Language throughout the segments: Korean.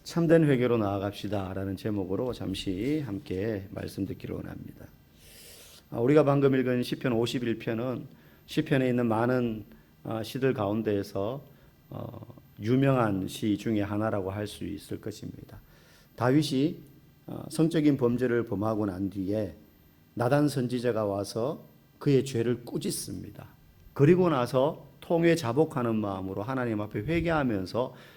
참된 회개로 나아갑시다 라는 제목으로 잠시 함께 말씀 듣기를 원합니다. 우리가 방금 읽은 시편 51편은 시편에 있는 많은 시들 가운데에서 유명한 시 중에 하나라고 할 수 있을 것입니다. 다윗이 성적인 범죄를 범하고 난 뒤에 나단 선지자가 와서 그의 죄를 꾸짖습니다. 그리고 나서 통회 자복하는 마음으로 하나님 앞에 회개하면서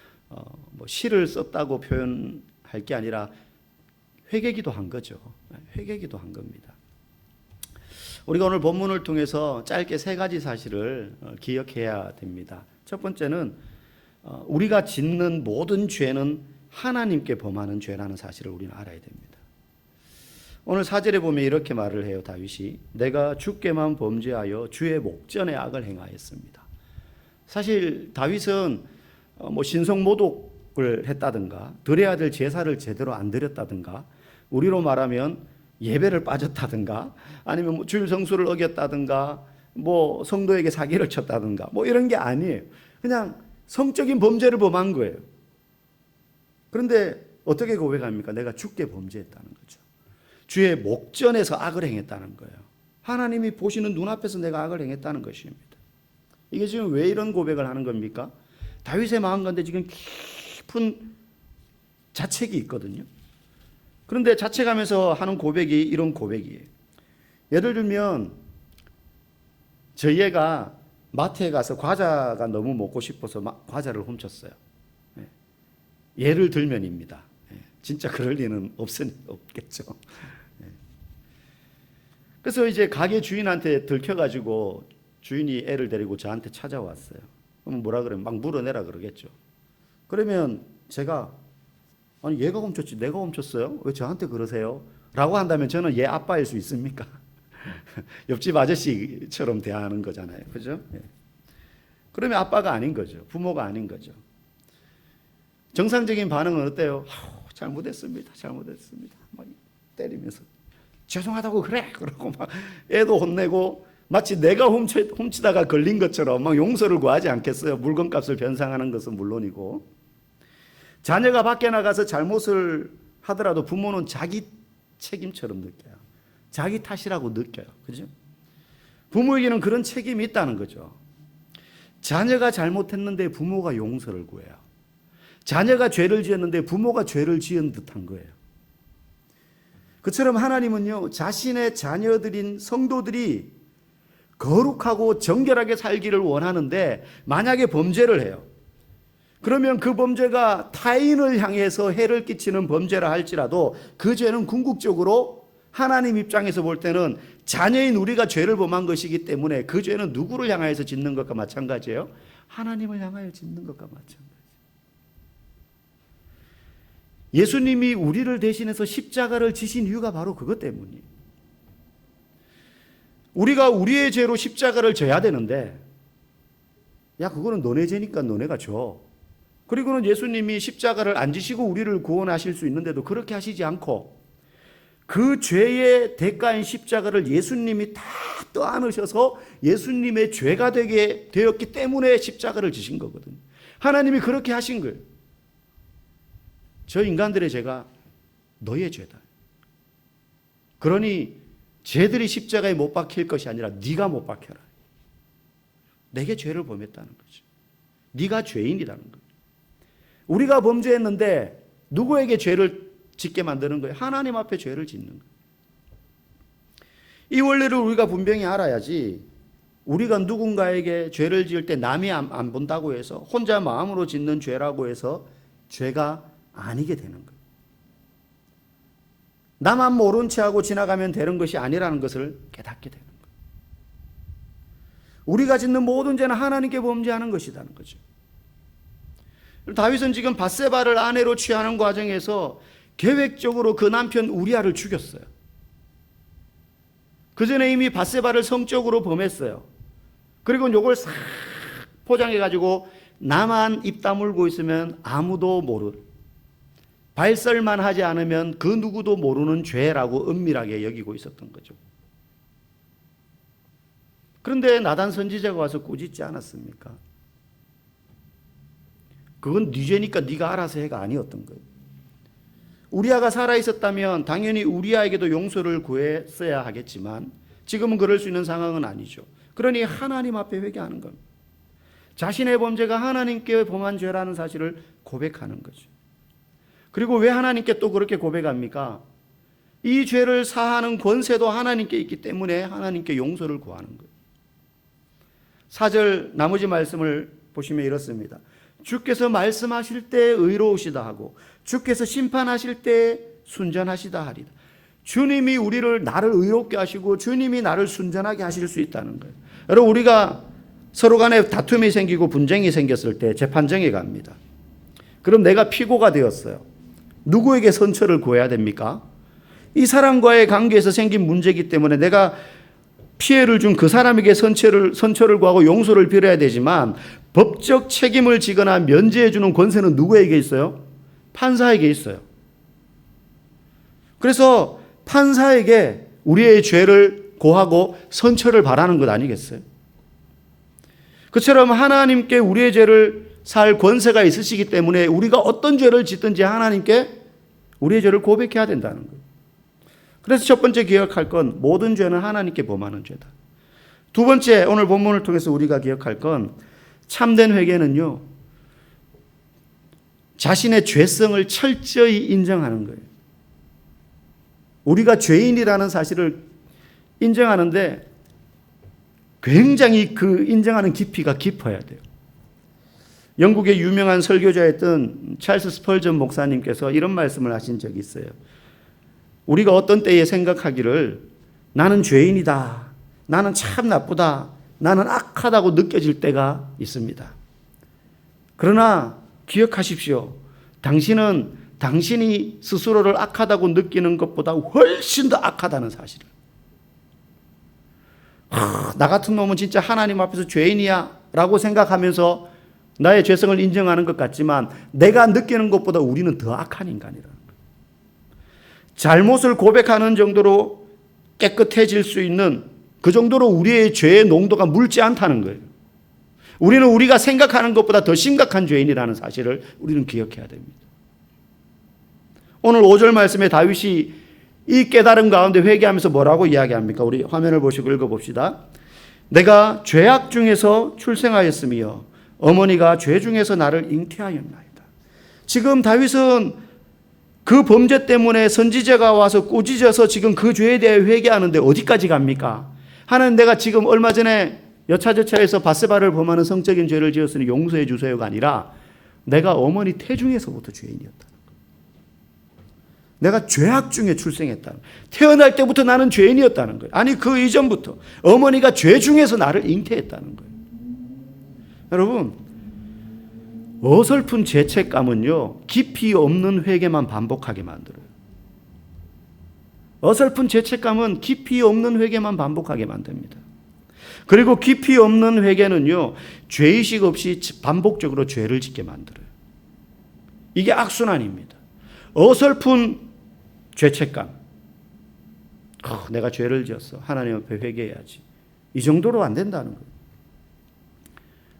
시를 썼다고 표현할 게 아니라 회개기도 한 거죠. 회개기도 한 겁니다. 우리가 오늘 본문을 통해서 짧게 세 가지 사실을 기억해야 됩니다. 첫 번째는 우리가 짓는 모든 죄는 하나님께 범하는 죄라는 사실을 우리는 알아야 됩니다. 오늘 4절에 보면 이렇게 말을 해요. 다윗이 내가 주께만 범죄하여 주의 목전에 악을 행하였습니다. 사실 다윗은 신성모독을 했다든가 드려야 될 제사를 제대로 안 드렸다든가 우리로 말하면 예배를 빠졌다든가 아니면 주일 성수를 어겼다든가 성도에게 사기를 쳤다든가 이런 게 아니에요. 그냥 성적인 범죄를 범한 거예요. 그런데 어떻게 고백합니까? 내가 주께 범죄했다는 거죠. 주의 목전에서 악을 행했다는 거예요. 하나님이 보시는 눈앞에서 내가 악을 행했다는 것입니다. 이게 지금 왜 이런 고백을 하는 겁니까? 다윗의 마음 가운데 지금 깊은 자책이 있거든요. 그런데 자책하면서 하는 고백이 이런 고백이에요. 예를 들면 저희 애가 마트에 가서 과자가 너무 먹고 싶어서 과자를 훔쳤어요. 예를 들면입니다. 진짜 그럴 리는 없겠죠. 그래서 이제 가게 주인한테 들켜가지고 주인이 애를 데리고 저한테 찾아왔어요. 그럼 뭐라 그러면 막 물어내라 그러겠죠. 그러면 제가 아니 얘가 훔쳤지 내가 훔쳤어요? 왜 저한테 그러세요? 라고 한다면 저는 얘 아빠일 수 있습니까? 옆집 아저씨처럼 대하는 거잖아요. 그죠? 그러면 아빠가 아닌 거죠. 부모가 아닌 거죠. 정상적인 반응은 어때요? 잘못했습니다. 잘못했습니다. 막 때리면서 죄송하다고 그래. 그러고 막 애도 혼내고 마치 내가 훔치다가 걸린 것처럼 막 용서를 구하지 않겠어요. 물건값을 변상하는 것은 물론이고 자녀가 밖에 나가서 잘못을 하더라도 부모는 자기 책임처럼 느껴요. 자기 탓이라고 느껴요. 그죠? 부모에게는 그런 책임이 있다는 거죠. 자녀가 잘못했는데 부모가 용서를 구해요. 자녀가 죄를 지었는데 부모가 죄를 지은 듯한 거예요. 그처럼 하나님은요, 자신의 자녀들인 성도들이 거룩하고 정결하게 살기를 원하는데 만약에 범죄를 해요. 그러면 그 범죄가 타인을 향해서 해를 끼치는 범죄라 할지라도 그 죄는 궁극적으로 하나님 입장에서 볼 때는 자녀인 우리가 죄를 범한 것이기 때문에 그 죄는 누구를 향하여서 짓는 것과 마찬가지예요? 하나님을 향하여 짓는 것과 마찬가지예요. 예수님이 우리를 대신해서 십자가를 지신 이유가 바로 그것 때문이에요. 우리가 우리의 죄로 십자가를 져야 되는데 그거는 너네 죄니까 너네가 져. 그리고는 예수님이 십자가를 안 지시고 우리를 구원하실 수 있는데도 그렇게 하시지 않고 그 죄의 대가인 십자가를 예수님이 다 떠안으셔서 예수님의 죄가 되게 되었기 때문에 십자가를 지신 거거든요. 하나님이 그렇게 하신 거예요. 저 인간들의 죄가 너의 죄다. 그러니 쟤들이 십자가에 못 박힐 것이 아니라 네가 못 박혀라. 내게 죄를 범했다는 거죠. 네가 죄인이라는 거죠. 우리가 범죄했는데 누구에게 죄를 짓게 만드는 거예요? 하나님 앞에 죄를 짓는 거예요. 이 원리를 우리가 분명히 알아야지 우리가 누군가에게 죄를 지을 때 남이 안 본다고 해서 혼자 마음으로 짓는 죄라고 해서 죄가 아니게 되는 거예요. 나만 모른 채 하고 지나가면 되는 것이 아니라는 것을 깨닫게 되는 거예요. 우리가 짓는 모든 죄는 하나님께 범죄하는 것이라는 거죠. 다윗은 지금 밧세바를 아내로 취하는 과정에서 계획적으로 그 남편 우리아를 죽였어요. 그 전에 이미 밧세바를 성적으로 범했어요. 그리고 이걸 싹 포장해가지고 나만 입 다물고 있으면 아무도 모르는, 발설만 하지 않으면 그 누구도 모르는 죄라고 은밀하게 여기고 있었던 거죠. 그런데 나단 선지자가 와서 꾸짖지 않았습니까? 그건 네 죄니까 네가 알아서 해가 아니었던 거예요. 우리아가 살아 있었다면 당연히 우리아에게도 용서를 구했어야 하겠지만 지금은 그럴 수 있는 상황은 아니죠. 그러니 하나님 앞에 회개하는 겁니다. 자신의 범죄가 하나님께 범한 죄라는 사실을 고백하는 거죠. 그리고 왜 하나님께 또 그렇게 고백합니까? 이 죄를 사하는 권세도 하나님께 있기 때문에 하나님께 용서를 구하는 거예요. 4절 나머지 말씀을 보시면 이렇습니다. 주께서 말씀하실 때 의로우시다 하고 주께서 심판하실 때 순전하시다 하리다. 주님이 나를 의롭게 하시고 주님이 나를 순전하게 하실 수 있다는 거예요. 여러분, 우리가 서로 간에 다툼이 생기고 분쟁이 생겼을 때 재판정에 갑니다. 그럼 내가 피고가 되었어요. 누구에게 선처를 구해야 됩니까? 이 사람과의 관계에서 생긴 문제이기 때문에 내가 피해를 준 그 사람에게 선처를 구하고 용서를 빌어야 되지만 법적 책임을 지거나 면제해 주는 권세는 누구에게 있어요? 판사에게 있어요. 그래서 판사에게 우리의 죄를 고하고 선처를 바라는 것 아니겠어요? 그처럼 하나님께 우리의 죄를 살 권세가 있으시기 때문에 우리가 어떤 죄를 짓든지 하나님께 우리의 죄를 고백해야 된다는 거예요. 그래서 첫 번째 기억할 건 모든 죄는 하나님께 범하는 죄다. 두 번째, 오늘 본문을 통해서 우리가 기억할 건 참된 회개는요, 자신의 죄성을 철저히 인정하는 거예요. 우리가 죄인이라는 사실을 인정하는데 굉장히 그 인정하는 깊이가 깊어야 돼요. 영국의 유명한 설교자였던 찰스 스펄전 목사님께서 이런 말씀을 하신 적이 있어요. 우리가 어떤 때에 생각하기를 나는 죄인이다, 나는 참 나쁘다, 나는 악하다고 느껴질 때가 있습니다. 그러나 기억하십시오. 당신은 당신이 스스로를 악하다고 느끼는 것보다 훨씬 더 악하다는 사실을. 나 같은 놈은 진짜 하나님 앞에서 죄인이야 라고 생각하면서 나의 죄성을 인정하는 것 같지만 내가 느끼는 것보다 우리는 더 악한 인간이라는 거예요. 잘못을 고백하는 정도로 깨끗해질 수 있는 그 정도로 우리의 죄의 농도가 묽지 않다는 거예요. 우리는 우리가 생각하는 것보다 더 심각한 죄인이라는 사실을 우리는 기억해야 됩니다. 오늘 5절 말씀에 다윗이 이 깨달음 가운데 회개하면서 뭐라고 이야기합니까? 우리 화면을 보시고 읽어봅시다. 내가 죄악 중에서 출생하였으며 어머니가 죄 중에서 나를 잉태하였나이다. 지금 다윗은 그 범죄 때문에 선지자가 와서 꾸짖어서 지금 그 죄에 대해 회개하는데 어디까지 갑니까? 하나님, 내가 지금 얼마 전에 여차저차해서 바세바를 범하는 성적인 죄를 지었으니 용서해 주세요가 아니라 내가 어머니 태중에서부터 죄인이었다는 거예요. 내가 죄악 중에 출생했다는 거예요. 태어날 때부터 나는 죄인이었다는 거예요. 아니, 그 이전부터 어머니가 죄 중에서 나를 잉태했다는 거예요. 여러분, 어설픈 죄책감은요, 깊이 없는 회개만 반복하게 만들어요. 어설픈 죄책감은 깊이 없는 회개만 반복하게 만듭니다. 그리고 깊이 없는 회개는요, 죄의식 없이 반복적으로 죄를 짓게 만들어요. 이게 악순환입니다. 어설픈 죄책감. 내가 죄를 지었어. 하나님 앞에 회개해야지. 이 정도로 안 된다는 거예요.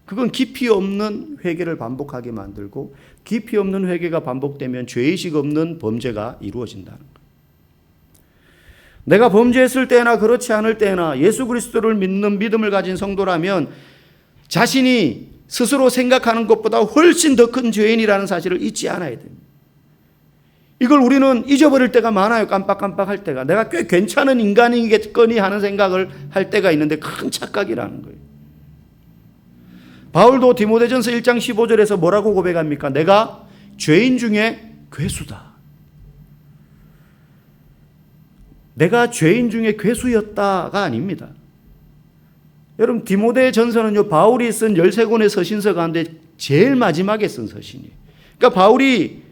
그건 깊이 없는 회개를 반복하게 만들고 깊이 없는 회개가 반복되면 죄의식 없는 범죄가 이루어진다는 거예요. 내가 범죄했을 때나 그렇지 않을 때나 예수 그리스도를 믿는 믿음을 가진 성도라면 자신이 스스로 생각하는 것보다 훨씬 더 큰 죄인이라는 사실을 잊지 않아야 됩니다. 이걸 우리는 잊어버릴 때가 많아요. 깜빡깜빡할 때가. 내가 꽤 괜찮은 인간이겠거니 하는 생각을 할 때가 있는데 큰 착각이라는 거예요. 바울도 디모데전서 1장 15절에서 뭐라고 고백합니까? 내가 죄인 중에 괴수다. 내가 죄인 중에 괴수였다가 아닙니다. 여러분, 디모데전서는요, 바울이 쓴 13권의 서신서 가운데 제일 마지막에 쓴 서신이에요. 그러니까 바울이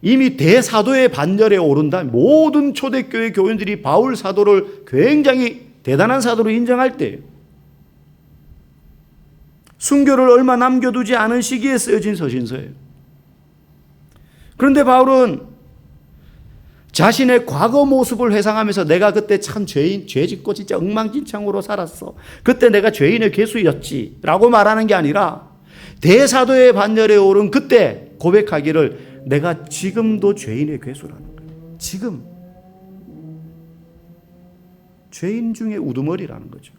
이미 대사도의 반열에 오른다. 모든 초대교회 교인들이 바울 사도를 굉장히 대단한 사도로 인정할 때예요. 순교를 얼마 남겨두지 않은 시기에 쓰여진 서신서예요. 그런데 바울은 자신의 과거 모습을 회상하면서 내가 그때 참 죄 짓고 진짜 엉망진창으로 살았어. 그때 내가 죄인의 괴수였지 라고 말하는 게 아니라 대사도의 반열에 오른 그때 고백하기를 내가 지금도 죄인의 괴수라는 거예요. 지금 죄인 중에 우두머리라는 거죠.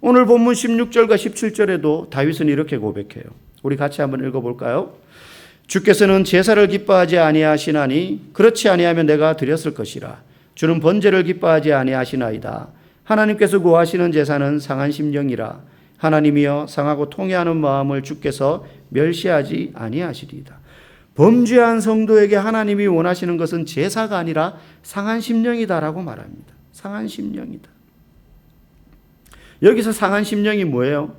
오늘 본문 16절과 17절에도 다윗은 이렇게 고백해요. 우리 같이 한번 읽어볼까요? 주께서는 제사를 기뻐하지 아니하시나니 그렇지 아니하면 내가 드렸을 것이라. 주는 번제를 기뻐하지 아니하시나이다. 하나님께서 구하시는 제사는 상한 심령이라. 하나님이여 상하고 통회하는 마음을 주께서 멸시하지 아니하시리이다. 범죄한 성도에게 하나님이 원하시는 것은 제사가 아니라 상한 심령이다라고 말합니다. 상한 심령이다. 여기서 상한 심령이 뭐예요?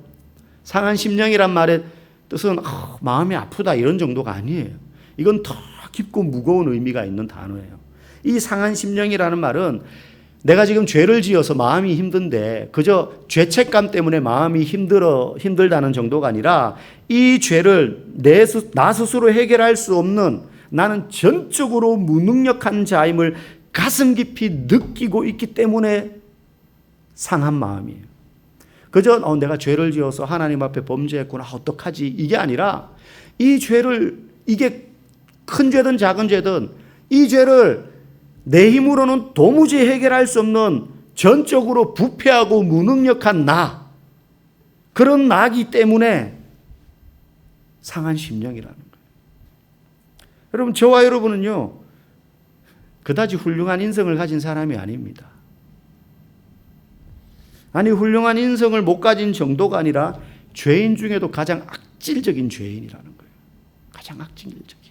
상한 심령이란 말의 뜻은 마음이 아프다 이런 정도가 아니에요. 이건 더 깊고 무거운 의미가 있는 단어예요. 이 상한 심령이라는 말은 내가 지금 죄를 지어서 마음이 힘든데 그저 죄책감 때문에 마음이 힘들다는 정도가 아니라 이 죄를 나 스스로 해결할 수 없는 나는 전적으로 무능력한 자임을 가슴 깊이 느끼고 있기 때문에 상한 마음이에요. 그저 내가 죄를 지어서 하나님 앞에 범죄했구나 어떡하지 이게 아니라 이 죄를 이게 큰 죄든 작은 죄든 이 죄를 내 힘으로는 도무지 해결할 수 없는 전적으로 부패하고 무능력한 나 그런 나기 때문에 상한 심령이라는 거예요. 여러분 저와 여러분은요 그다지 훌륭한 인성을 가진 사람이 아닙니다. 아니 훌륭한 인성을 못 가진 정도가 아니라 죄인 중에도 가장 악질적인 죄인이라는 거예요. 가장 악질적인.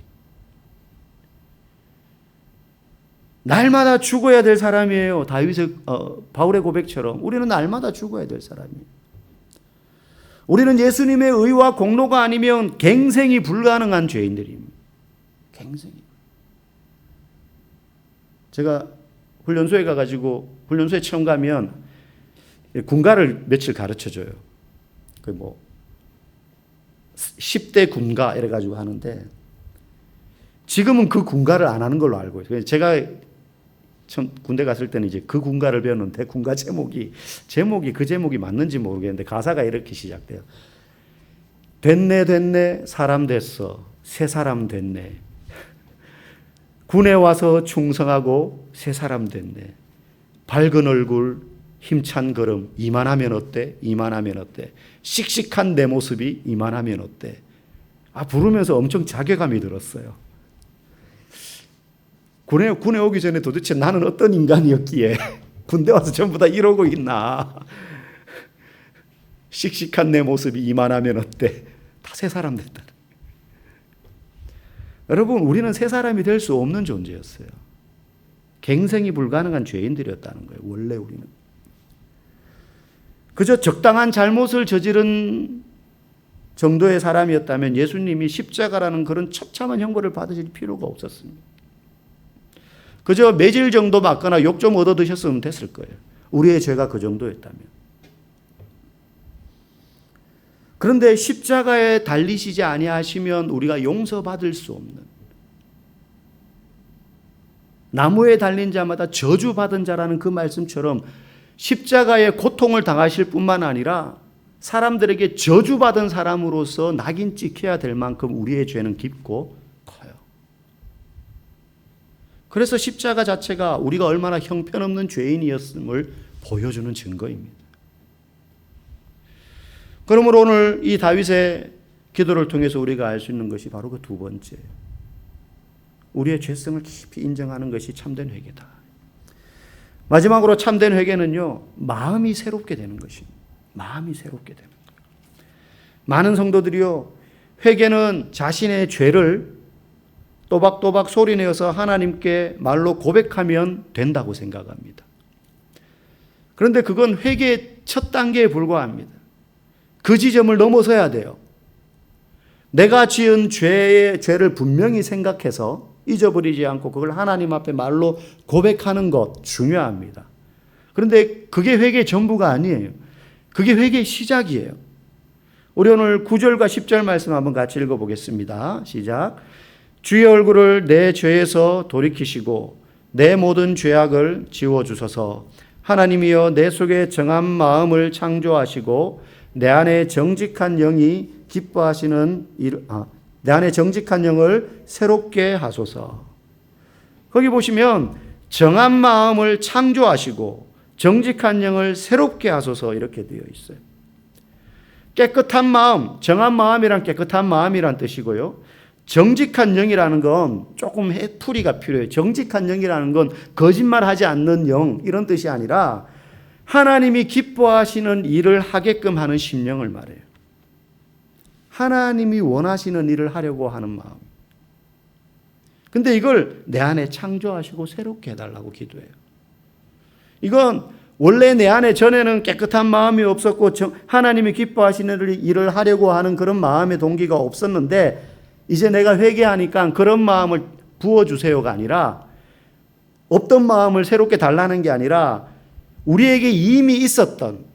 날마다 죽어야 될 사람이에요. 바울의 고백처럼 우리는 날마다 죽어야 될 사람이에요. 우리는 예수님의 의와 공로가 아니면 갱생이 불가능한 죄인들입니다. 갱생이. 제가 훈련소에 가가지고 훈련소에 처음 가면 군가를 며칠 가르쳐줘요. 10대 군가 이래가지고 하는데 지금은 그 군가를 안 하는 걸로 알고 있어요. 제가 처음 군대 갔을 때는 이제 그 군가를 배웠는데 군가 제목이 맞는지 모르겠는데 가사가 이렇게 시작돼요. 됐네 사람 됐어 새 사람 됐네 군에 와서 충성하고 새 사람 됐네 밝은 얼굴 힘찬 걸음 이만하면 어때 씩씩한 내 모습이 이만하면 어때 부르면서 엄청 자괴감이 들었어요. 군에 오기 전에 도대체 나는 어떤 인간이었기에 군대 와서 전부 다 이러고 있나. 씩씩한 내 모습이 이만하면 어때. 다 새 사람 됐다. 여러분 우리는 새 사람이 될 수 없는 존재였어요. 갱생이 불가능한 죄인들이었다는 거예요. 원래 우리는 그저 적당한 잘못을 저지른 정도의 사람이었다면 예수님이 십자가라는 그런 처참한 형벌을 받으실 필요가 없었습니다. 그저 매질 정도 맞거나 욕 좀 얻어 드셨으면 됐을 거예요. 우리의 죄가 그 정도였다면. 그런데 십자가에 달리시지 아니하시면 우리가 용서받을 수 없는 나무에 달린 자마다 저주받은 자라는 그 말씀처럼 십자가의 고통을 당하실 뿐만 아니라 사람들에게 저주받은 사람으로서 낙인 찍혀야 될 만큼 우리의 죄는 깊고 커요. 그래서 십자가 자체가 우리가 얼마나 형편없는 죄인이었음을 보여주는 증거입니다. 그러므로 오늘 이 다윗의 기도를 통해서 우리가 알 수 있는 것이 바로 그 두 번째, 우리의 죄성을 깊이 인정하는 것이 참된 회개다. 마지막으로 참된 회개는요, 마음이 새롭게 되는 것입니다. 마음이 새롭게 되는 거예요. 많은 성도들이요, 회개는 자신의 죄를 또박또박 소리내어서 하나님께 말로 고백하면 된다고 생각합니다. 그런데 그건 회개의 첫 단계에 불과합니다. 그 지점을 넘어서야 돼요. 내가 지은 죄를 분명히 생각해서 잊어버리지 않고 그걸 하나님 앞에 말로 고백하는 것 중요합니다. 그런데 그게 회개의 전부가 아니에요. 그게 회개의 시작이에요. 우리 오늘 9절과 10절 말씀 한번 같이 읽어보겠습니다. 시작. 주의 얼굴을 내 죄에서 돌이키시고 내 모든 죄악을 지워주소서. 하나님이여 내 속에 정한 마음을 창조하시고 내 안에 정직한 영이 기뻐하시는 내 안에 정직한 영을 새롭게 하소서. 거기 보시면 정한 마음을 창조하시고 정직한 영을 새롭게 하소서 이렇게 되어 있어요. 깨끗한 마음, 정한 마음이란 깨끗한 마음이란 뜻이고요. 정직한 영이라는 건 조금 풀이가 필요해요. 정직한 영이라는 건 거짓말하지 않는 영 이런 뜻이 아니라 하나님이 기뻐하시는 일을 하게끔 하는 심령을 말해요. 하나님이 원하시는 일을 하려고 하는 마음. 근데 이걸 내 안에 창조하시고 새롭게 해달라고 기도해요. 이건 원래 내 안에 전에는 깨끗한 마음이 없었고 하나님이 기뻐하시는 일을 하려고 하는 그런 마음의 동기가 없었는데 이제 내가 회개하니까 그런 마음을 부어주세요가 아니라 없던 마음을 새롭게 달라는 게 아니라 우리에게 이미 있었던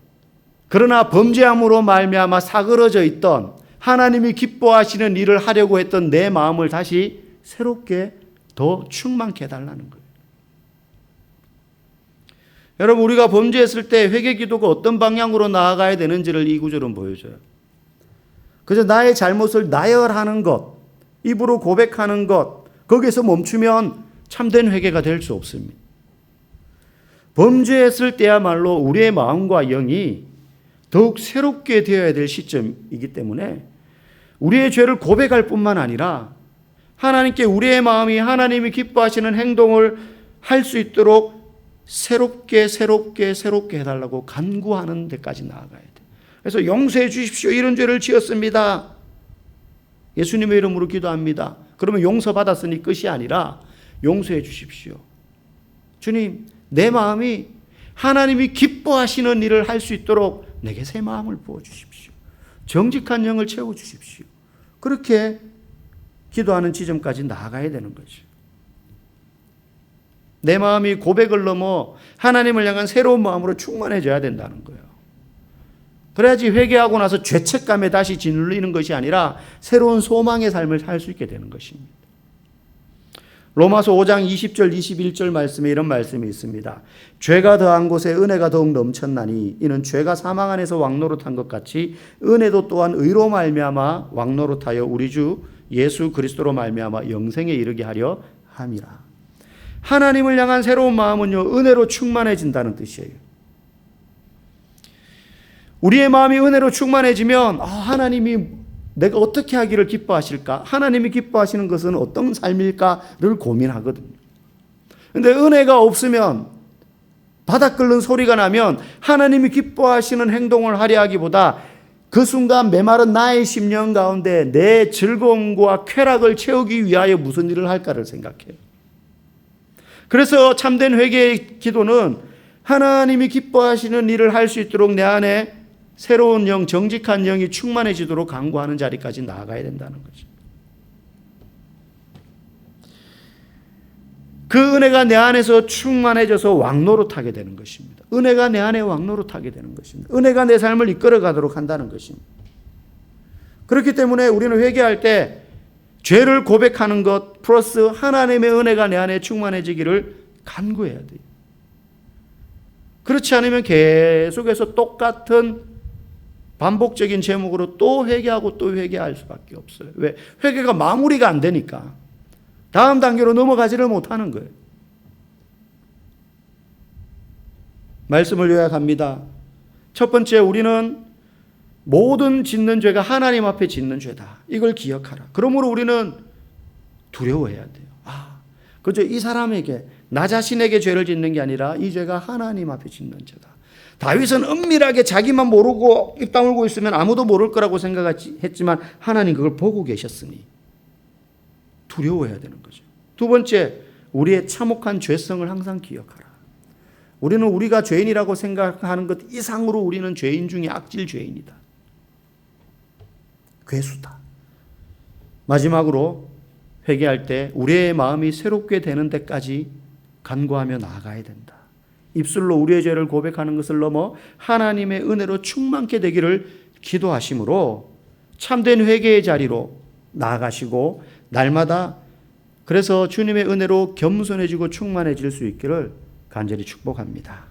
그러나 범죄함으로 말미암아 사그러져 있던 하나님이 기뻐하시는 일을 하려고 했던 내 마음을 다시 새롭게 더 충만케 해달라는 거예요. 여러분 우리가 범죄했을 때 회개 기도가 어떤 방향으로 나아가야 되는지를 이 구절은 보여줘요. 그저 나의 잘못을 나열하는 것, 입으로 고백하는 것, 거기서 멈추면 참된 회개가 될 수 없습니다. 범죄했을 때야말로 우리의 마음과 영이 더욱 새롭게 되어야 될 시점이기 때문에 우리의 죄를 고백할 뿐만 아니라 하나님께 우리의 마음이 하나님이 기뻐하시는 행동을 할 수 있도록 새롭게 해달라고 간구하는 데까지 나아가야 돼요. 그래서 용서해 주십시오. 이런 죄를 지었습니다. 예수님의 이름으로 기도합니다. 그러면 용서받았으니 끝이 아니라 용서해 주십시오. 주님, 내 마음이 하나님이 기뻐하시는 일을 할 수 있도록 내게 새 마음을 부어주십시오. 정직한 영을 채워주십시오. 그렇게 기도하는 지점까지 나아가야 되는 거죠. 내 마음이 고백을 넘어 하나님을 향한 새로운 마음으로 충만해져야 된다는 거예요. 그래야지 회개하고 나서 죄책감에 다시 짓눌리는 것이 아니라 새로운 소망의 삶을 살 수 있게 되는 것입니다. 로마서 5장 20절 21절 말씀에 이런 말씀이 있습니다. 죄가 더한 곳에 은혜가 더욱 넘쳤나니 이는 죄가 사망 안에서 왕노릇한 것 같이 은혜도 또한 의로 말미암아 왕노릇하여 우리 주 예수 그리스도로 말미암아 영생에 이르게 하려 함이라. 하나님을 향한 새로운 마음은요, 은혜로 충만해진다는 뜻이에요. 우리의 마음이 은혜로 충만해지면 하나님이 내가 어떻게 하기를 기뻐하실까? 하나님이 기뻐하시는 것은 어떤 삶일까를 고민하거든요. 그런데 은혜가 없으면 바닥 끓는 소리가 나면 하나님이 기뻐하시는 행동을 하려 하기보다 그 순간 메마른 나의 심령 가운데 내 즐거움과 쾌락을 채우기 위하여 무슨 일을 할까를 생각해요. 그래서 참된 회개의 기도는 하나님이 기뻐하시는 일을 할 수 있도록 내 안에 새로운 영, 정직한 영이 충만해지도록 간구하는 자리까지 나아가야 된다는 거죠. 그 은혜가 내 안에서 충만해져서 왕노릇하게 되는 것입니다. 은혜가 내 안에 왕노릇하게 되는 것입니다. 은혜가 내 삶을 이끌어가도록 한다는 것입니다. 그렇기 때문에 우리는 회개할 때 죄를 고백하는 것 플러스 하나님의 은혜가 내 안에 충만해지기를 간구해야 돼요. 그렇지 않으면 계속해서 똑같은 반복적인 제목으로 또 회개하고 또 회개할 수밖에 없어요. 왜? 회개가 마무리가 안 되니까 다음 단계로 넘어가지를 못하는 거예요. 말씀을 요약합니다. 첫 번째, 우리는 모든 짓는 죄가 하나님 앞에 짓는 죄다. 이걸 기억하라. 그러므로 우리는 두려워해야 돼요. 그저 이 사람에게, 나 자신에게 죄를 짓는 게 아니라 이 죄가 하나님 앞에 짓는 죄다. 다윗은 은밀하게 자기만 모르고 입 다물고 있으면 아무도 모를 거라고 생각했지만 하나님 그걸 보고 계셨으니 두려워해야 되는 거죠. 두 번째, 우리의 참혹한 죄성을 항상 기억하라. 우리는 우리가 죄인이라고 생각하는 것 이상으로 우리는 죄인 중에 악질 죄인이다. 괴수다. 마지막으로 회개할 때 우리의 마음이 새롭게 되는 데까지 간구하며 나아가야 된다. 입술로 우리의 죄를 고백하는 것을 넘어 하나님의 은혜로 충만케 되기를 기도하심으로 참된 회개의 자리로 나아가시고 날마다 그래서 주님의 은혜로 겸손해지고 충만해질 수 있기를 간절히 축복합니다.